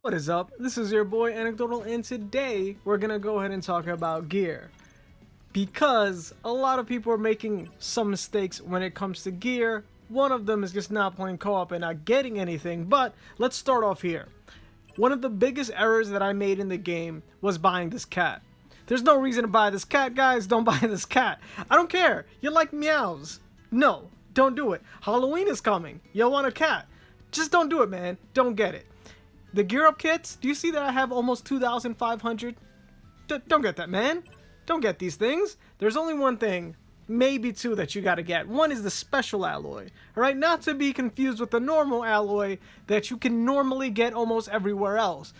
What is up? This is your boy Anecdotal, and today we're gonna go ahead and talk about gear. Because a lot of people are making some mistakes when it comes to gear. One of them is just not playing co-op and not getting anything, but let's start off here. One of the biggest errors that I made in the game was buying this cat. There's no reason to buy this cat, guys. Don't buy this cat. I don't care. You like meows. No, don't do it. Halloween is coming. You want a cat. Just don't do it, man. Don't get it. The gear up kits, do you see that I have almost 2,500? Don't get that, man. Don't get these things. There's only one thing, maybe two, that you gotta get. One is the special alloy. Alright, not to be confused with the normal alloy that you can normally get almost everywhere else.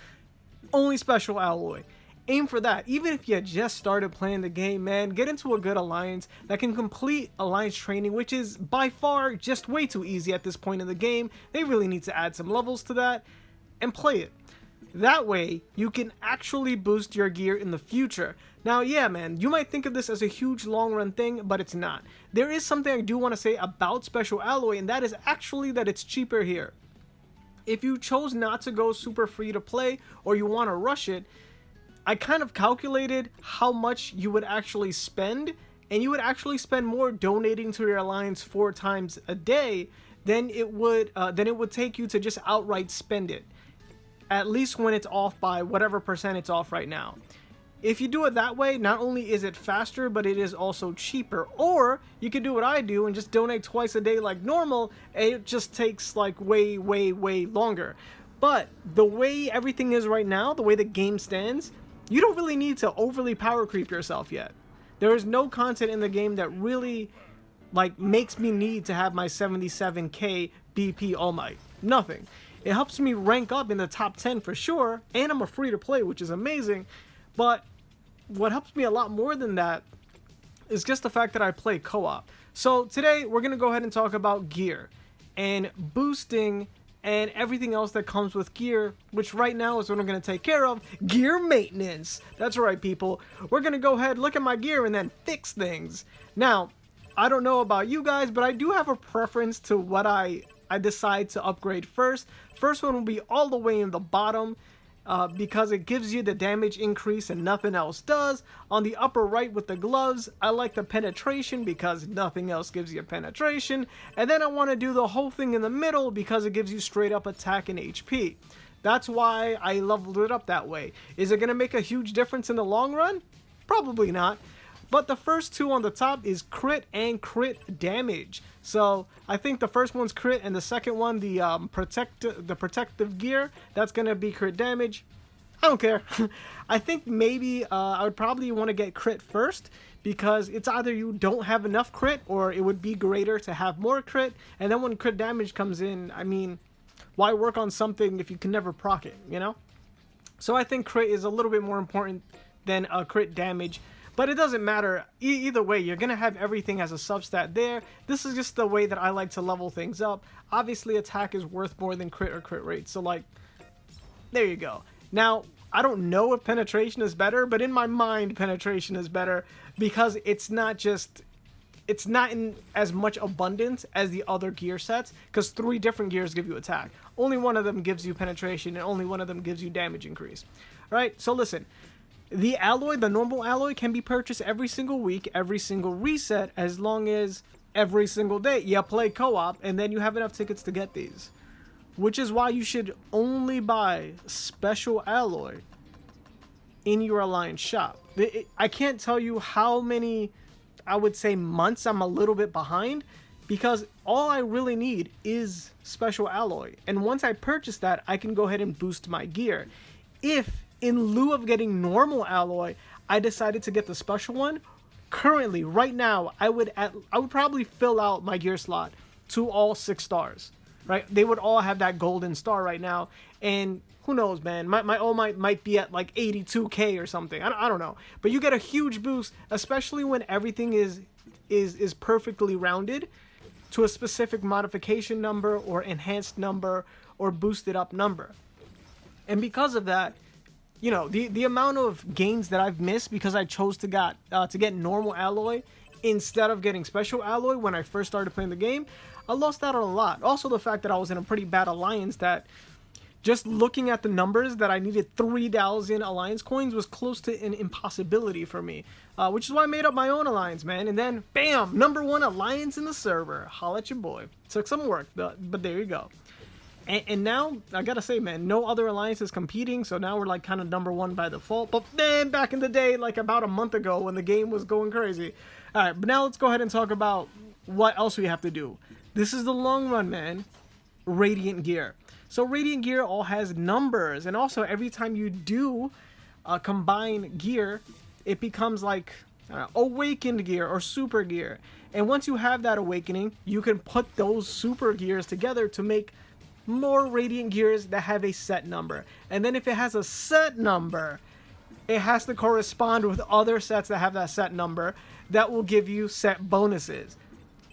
Only special alloy. Aim for that. Even if you just started playing the game, man, get into a good alliance that can complete alliance training, which is by far just way too easy at this point in the game. They really need to add some levels to that and play it. That way, you can actually boost your gear in the future. Now, yeah, man, you might think of this as a huge long-run thing, but it's not. There is something I do want to say about Special Alloy, and that is actually that it's cheaper here. If you chose not to go super free to play, or you want to rush it, I kind of calculated how much you would actually spend, and you would actually spend more donating to your alliance 4 times a day than it would take you to just outright spend it. At least when it's off by whatever percent it's off right now. If you do it that way, not only is it faster, but it is also cheaper. Or you can do what I do and just donate twice a day like normal, and it just takes like way longer. But the way everything is right now, the way the game stands, you don't really need to overly power creep yourself yet. There is no content in the game that really like makes me need to have my 77k BP All Might. Nothing. It helps me rank up in the top 10 for sure, and I'm a free to play, which is amazing. But what helps me a lot more than that is just the fact that I play co-op. So today we're going to go ahead and talk about gear and boosting and everything else that comes with gear, which right now is what I'm going to take care of, gear maintenance. That's right, people. We're going to go ahead, look at my gear, and then fix things. Now, I don't know about you guys, but I do have a preference to what I decide to upgrade first. First one will be all the way in the bottom because it gives you the damage increase and nothing else does. On the upper right with the gloves, I like the penetration because nothing else gives you penetration. And then I want to do the whole thing in the middle because it gives you straight up attack and HP. That's why I leveled it up that way. Is it going to make a huge difference in the long run? Probably not. But the first two on the top is crit and crit damage. So I think the first one's crit and the second one, the protective gear, that's going to be crit damage. I don't care. I think maybe I would probably want to get crit first because it's either you don't have enough crit or it would be greater to have more crit. And then when crit damage comes in, I mean, why work on something if you can never proc it, you know? So I think crit is a little bit more important than crit damage. But it doesn't matter. Either way, you're going to have everything as a substat there. This is just the way that I like to level things up. Obviously, attack is worth more than crit or crit rate. So, like, there you go. Now, I don't know if penetration is better, but in my mind, penetration is better because it's not in as much abundance as the other gear sets because 3 different gears give you attack. Only one of them gives you penetration and only one of them gives you damage increase. All right, so listen. The alloy, the normal alloy, can be purchased every single week, every single reset, as long as every single day you play co-op, and then you have enough tickets to get these. Which is why you should only buy special alloy in your alliance shop. I can't tell you how many, I would say, months I'm a little bit behind, because all I really need is special alloy. And once I purchase that, I can go ahead and boost my gear. If in lieu of getting normal alloy, I decided to get the special one, currently, right now, I would probably fill out my gear slot to all 6 stars, right? They would all have that golden star right now, and who knows, man, my all might be at like 82k or something. I don't know, but you get a huge boost, especially when everything is perfectly rounded to a specific modification number or enhanced number or boosted up number. And because of that, you know, the amount of gains that I've missed because I chose to get normal alloy instead of getting special alloy when I first started playing the game, I lost out on a lot. Also the fact that I was in a pretty bad alliance that Just looking at the numbers that I needed 3,000 alliance coins was close to an impossibility for me, which is why I made up my own alliance, man. And then, bam, #1 alliance in the server. Holla at your boy. Took some work, but there you go. And now, I gotta say, man, no other alliance is competing, so now we're like kind of #1 by default. But man, back in the day, like about a month ago when the game was going crazy. Alright, but now let's go ahead and talk about what else we have to do. This is the long run, man. Radiant gear. So Radiant gear all has numbers, and also every time you do combine gear, it becomes like awakened gear or super gear. And once you have that awakening, you can put those super gears together to make more Radiant gears that have a set number. And then if it has a set number, it has to correspond with other sets that have that set number that will give you set bonuses.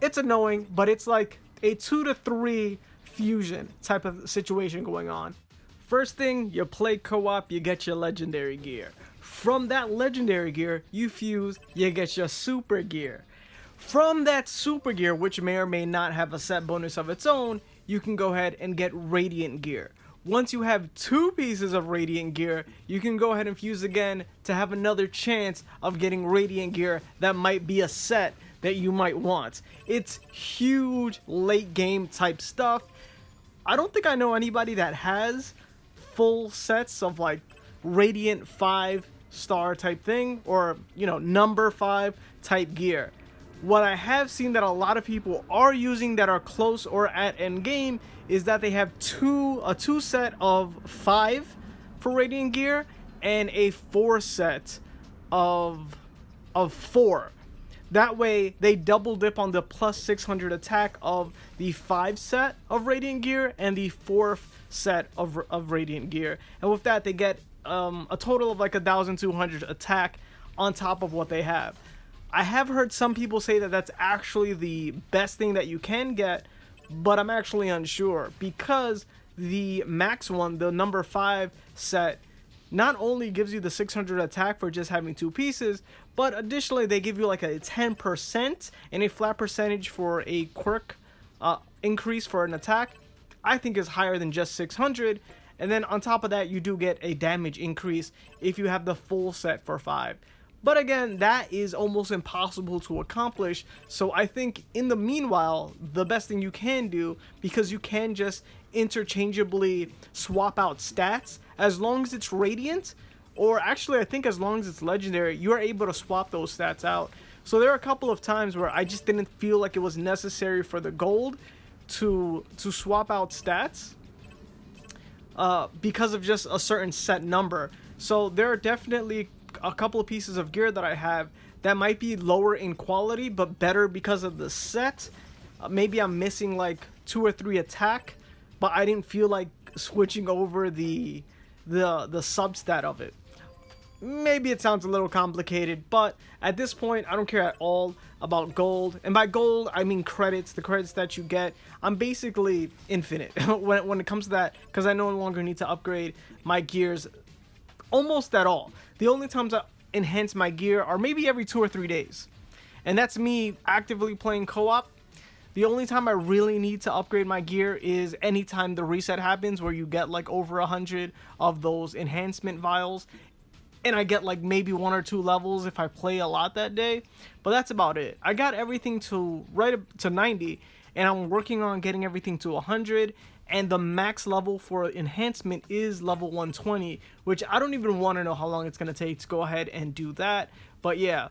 It's annoying, but it's like a 2 to 3 fusion type of situation going on. First thing, you play co-op, you get your legendary gear. From that legendary gear, you fuse, you get your super gear. From that super gear, which may or may not have a set bonus of its own, you can go ahead and get Radiant gear. Once you have 2 pieces of Radiant gear, you can go ahead and fuse again to have another chance of getting Radiant gear that might be a set that you might want. It's huge late game type stuff. I don't think I know anybody that has full sets of like Radiant 5-star type thing, or number 5 type gear. What I have seen that a lot of people are using that are close or at end game is that they have a 2 set of 5 for Radiant gear and a 4 set of 4. That way, they double dip on the plus 600 attack of the 5 set of Radiant gear and the 4th set of Radiant gear. And with that, they get a total of like 1,200 attack on top of what they have. I have heard some people say that that's actually the best thing that you can get, but I'm actually unsure because the max one, the number 5 set, not only gives you the 600 attack for just having 2 pieces, but additionally they give you like a 10% and a flat percentage for a quirk increase for an attack. I think is higher than just 600. And then on top of that, you do get a damage increase if you have the full set for 5. But again, that is almost impossible to accomplish. So I think in the meanwhile, the best thing you can do, because you can just interchangeably swap out stats as long as it's Radiant, or actually I think as long as it's Legendary, you're able to swap those stats out. So there are a couple of times where I just didn't feel like it was necessary for the gold to swap out stats because of just a certain set number. So there are definitely a couple of pieces of gear that I have that might be lower in quality but better because of the set. Maybe I'm missing like 2 or 3 attack, but I didn't feel like switching over the substat of it. Maybe it sounds a little complicated, but at this point I don't care at all about gold. And by gold I mean credits, the credits that you get. I'm basically infinite when it comes to that, because I no longer need to upgrade my gears almost at all. The only times I enhance my gear are maybe every 2 or 3 days, and that's me actively playing co-op. The only time I really need to upgrade my gear is anytime the reset happens, where you get like over 100 of those enhancement vials, and I get like maybe 1 or 2 levels if I play a lot that day, but that's about it. I got everything to right up to 90, and I'm working on getting everything to 100. And the max level for enhancement is level 120, which I don't even want to know how long it's going to take to go ahead and do that. But yeah,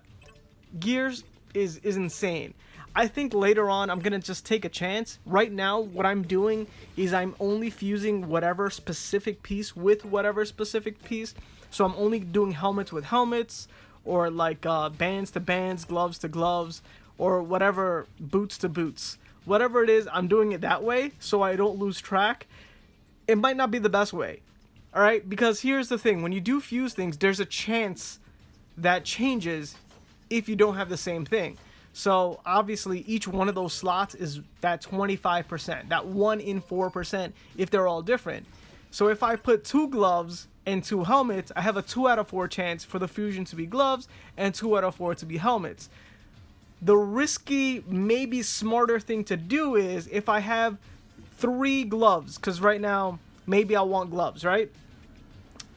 gears is insane. I think later on I'm going to just take a chance. Right now, what I'm doing is I'm only fusing whatever specific piece with whatever specific piece. So I'm only doing helmets with helmets, or like bands to bands, gloves to gloves, or whatever, boots to boots. Whatever it is, I'm doing it that way so I don't lose track. It might not be the best way, alright? Because here's the thing, when you do fuse things, there's a chance that changes if you don't have the same thing. So obviously each one of those slots is that 25%, that 1 in 4% if they're all different. So if I put 2 gloves and 2 helmets, I have a 2 out of 4 chance for the fusion to be gloves and 2 out of 4 to be helmets. The risky, maybe smarter thing to do is if I have 3 gloves, because right now maybe I want gloves, right?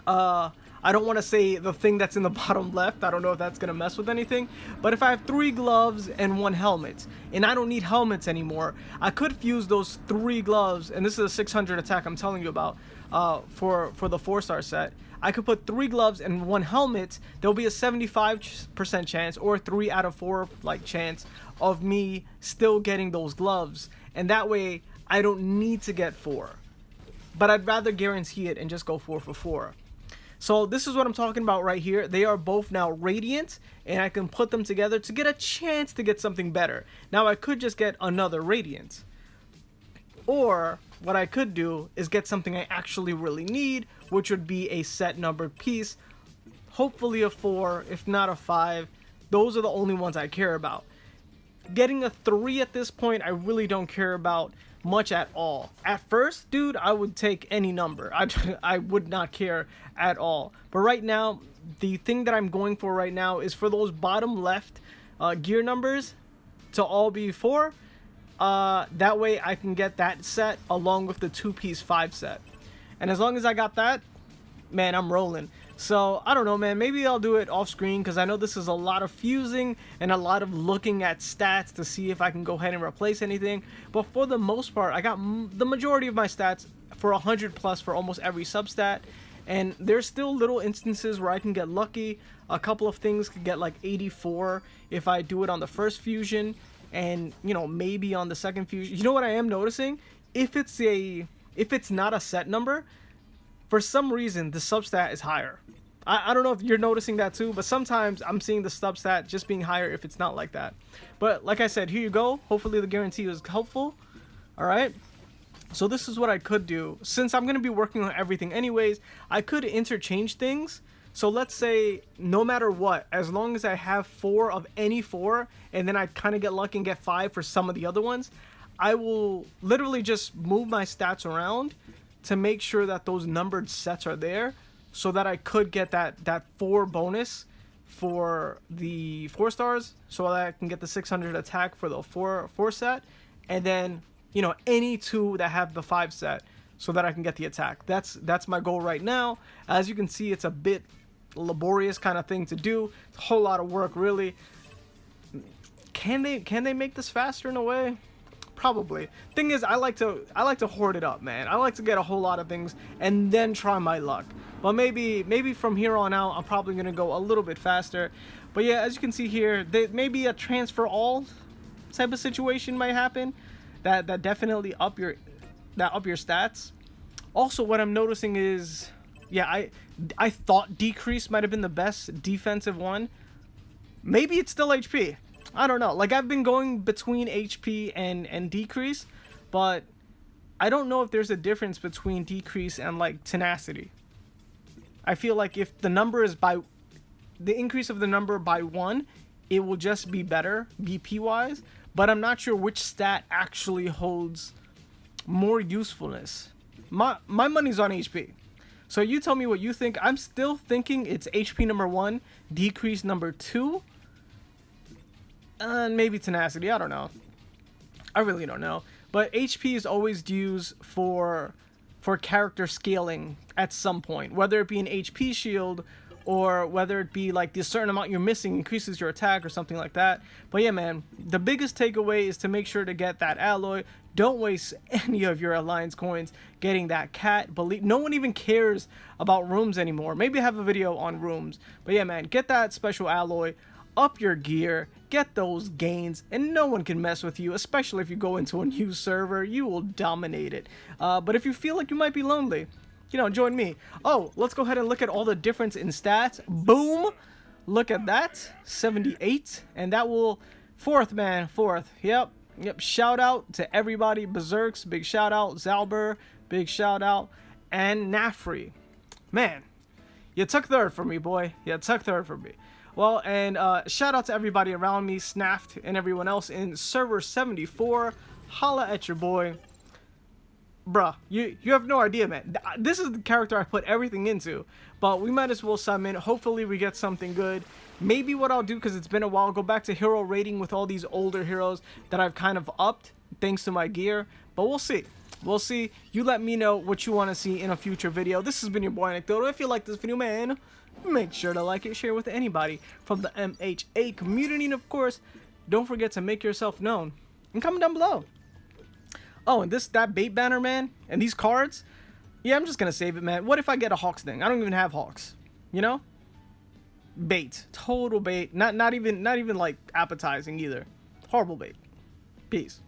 I don't want to say the thing that's in the bottom left. I don't know if that's going to mess with anything. But if I have 3 gloves and 1 helmet, and I don't need helmets anymore, I could fuse those 3 gloves, and this is a 600 attack I'm telling you about, for the 4-star set. I could put 3 gloves and 1 helmet. There'll be a 75% chance, or 3 out of 4 like chance of me still getting those gloves. And that way, I don't need to get 4. But I'd rather guarantee it and just go 4 for 4. So this is what I'm talking about right here. They are both now radiant, and I can put them together to get a chance to get something better. Now I could just get another radiant, or what I could do is get something I actually really need, which would be a set numbered piece, hopefully a 4, if not a 5. Those are the only ones I care about. Getting a 3 at this point, I really don't care about much at all. At first, dude, I would take any number. I would not care at all. But right now, the thing that I'm going for right now is for those bottom left gear numbers to all be 4. That way I can get that set along with the 2-piece 5 set. And as long as I got that, man, I'm rolling. So I don't know, man, maybe I'll do it off screen, because I know this is a lot of fusing and a lot of looking at stats to see if I can go ahead and replace anything. But for the most part, I got the majority of my stats for 100 plus for almost every substat, and there's still little instances where I can get lucky. A couple of things could get like 84 if I do it on the first fusion, and you know, maybe on the second fusion. You know what I am noticing? If it's not a set number, for some reason the substat is higher. I don't know if you're noticing that too, but sometimes I'm seeing the substat just being higher if it's not like that. But like I said, here you go. Hopefully the guarantee was helpful. All right. So this is what I could do. Since I'm going to be working on everything anyways, I could interchange things. So let's say no matter what, as long as I have 4 of any 4, and then I kind of get lucky and get 5 for some of the other ones, I will literally just move my stats around to make sure that those numbered sets are there, so that I could get that 4 bonus for the 4 stars, so that I can get the 600 attack for the 4 set, and then, you know, any 2 that have the 5 set, so that I can get the attack. That's my goal right now. As you can see, it's a bit laborious kind of thing to do. It's a whole lot of work, really. Can they make this faster in a way? Probably. Thing is, I like to hoard it up, man. I like to get a whole lot of things and then try my luck. But maybe from here on out, I'm probably gonna go a little bit faster. But yeah, as you can see here, maybe a transfer all type of situation might happen. That definitely up your stats. Also, what I'm noticing is, yeah, I thought decrease might have been the best defensive one. Maybe it's still HP. I don't know. Like, I've been going between HP and decrease, but I don't know if there's a difference between decrease and like tenacity. I feel like if the number is by the increase of the number by 1, it will just be better BP wise, but I'm not sure which stat actually holds more usefulness. My money's on HP. So you tell me what you think. I'm still thinking it's HP number 1, decrease number 2, and maybe tenacity. I don't know. I really don't know. But HP is always used for character scaling at some point, whether it be an HP shield or whether it be like the certain amount you're missing increases your attack or something like that. But yeah, man, the biggest takeaway is to make sure to get that alloy. Don't waste any of your alliance coins getting that cat. No one even cares about rooms anymore. Maybe I have a video on rooms, but yeah, man, get that special alloy, up your gear, get those gains, and no one can mess with you, especially if you go into a new server. You will dominate it. But if you feel like you might be lonely, you know, join me. Oh, let's go ahead and look at all the difference in stats. Boom! Look at that. 78. And that will... 4th, man. 4th. Yep. Shout out to everybody. Berserks, big shout out. Zalber, big shout out. And Nafri. Man, you took 3rd for me, boy. You took 3rd for me. Well, and shout out to everybody around me, Snaft, and everyone else in server 74. Holla at your boy. Bruh, you have no idea, man. This is the character I put everything into. But we might as well summon. Hopefully we get something good. Maybe what I'll do, because it's been a while, go back to hero rating with all these older heroes that I've kind of upped thanks to my gear. But we'll see. We'll see. You let me know what you want to see in a future video. This has been your boy Anecdotal. If you like this video, man, make sure to like it, share with anybody from the MHA community, and of course, don't forget to make yourself known and comment down below. Oh, and that bait banner, man, and these cards. Yeah, I'm just gonna save it, man. What if I get a Hawks thing? I don't even have Hawks. You know? Bait. Total bait. Not even like appetizing either. Horrible bait. Peace.